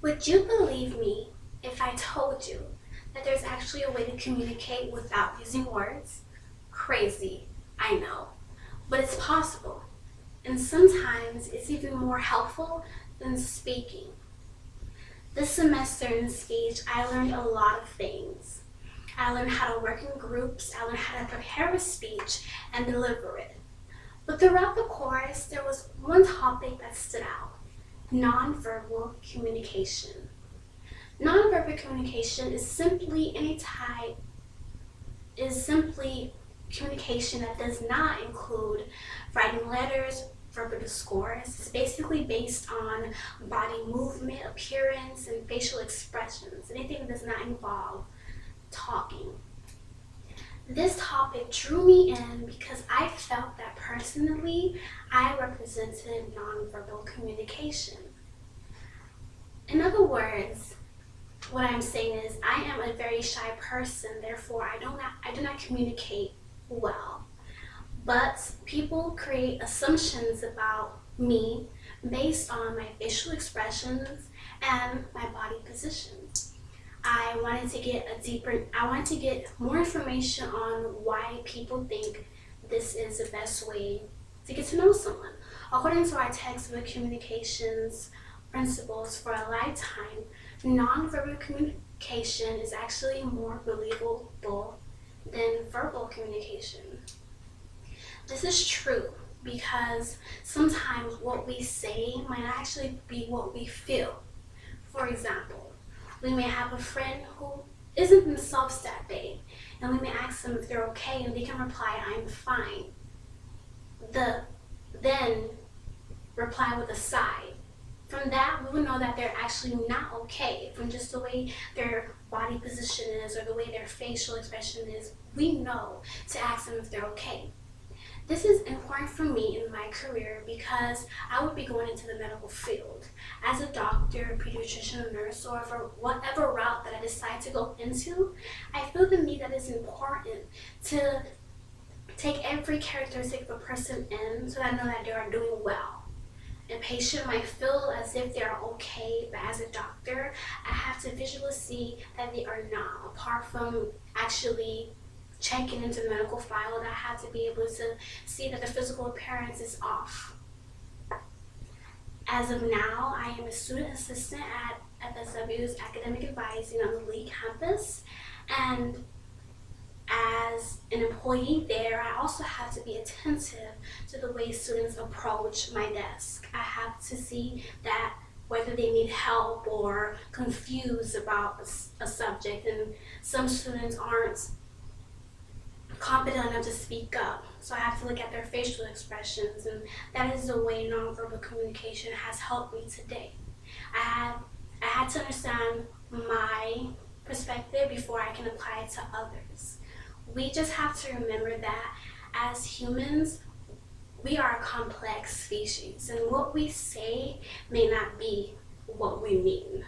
Would you believe me if I told you that there's actually a way to communicate without using words? Crazy, I know, but it's possible. And sometimes it's even more helpful than speaking. This semester in speech, I learned a lot of things. I learned how to work in groups, I learned how to prepare a speech and deliver it. But throughout the course, there was one topic that stood out: nonverbal communication. Nonverbal communication is simply communication that does not include writing letters, verbal discourse. It's basically based on body movement, appearance, and facial expressions. Anything that does not involve talking. This topic drew me in because I felt that personally I represented nonverbal communication. In other words, what I'm saying is I am a very shy person, therefore I do not communicate well. But people create assumptions about me based on my facial expressions and my body position. I wanted to get more information on why people think this is the best way to get to know someone. According to our textbook Communications Principles for a Lifetime, nonverbal communication is actually more believable than verbal communication. This is true because sometimes what we say might actually be what we feel. For example, we may have a friend who isn't themselves that day, and we may ask them if they're okay, and they can reply, "I'm fine." Then reply with a sigh. From that, we would know that they're actually not okay. From just the way their body position is or the way their facial expression is, we know to ask them if they're okay. This is important for me in my career because I would be going into the medical field. As a doctor, pediatrician, nurse, or for whatever route that I decide to go into, I feel the need that it's important to take every characteristic of a person in so that I know that they are doing well. A patient might feel as if they're okay, but as a doctor, I have to visually see that they are not. Apart from actually checking into the medical file, I have to be able to see that the physical appearance is off. As of now, I am a student assistant at FSW's Academic Advising on the Lee campus, and as an employee there, I also have to be attentive to the way students approach my desk. I have to see that whether they need help or confused about a subject, and some students aren't competent enough to speak up. So I have to look at their facial expressions, and that is the way nonverbal communication has helped me today. I had to understand my perspective before I can apply it to others. We just have to remember that as humans, we are a complex species, and what we say may not be what we mean.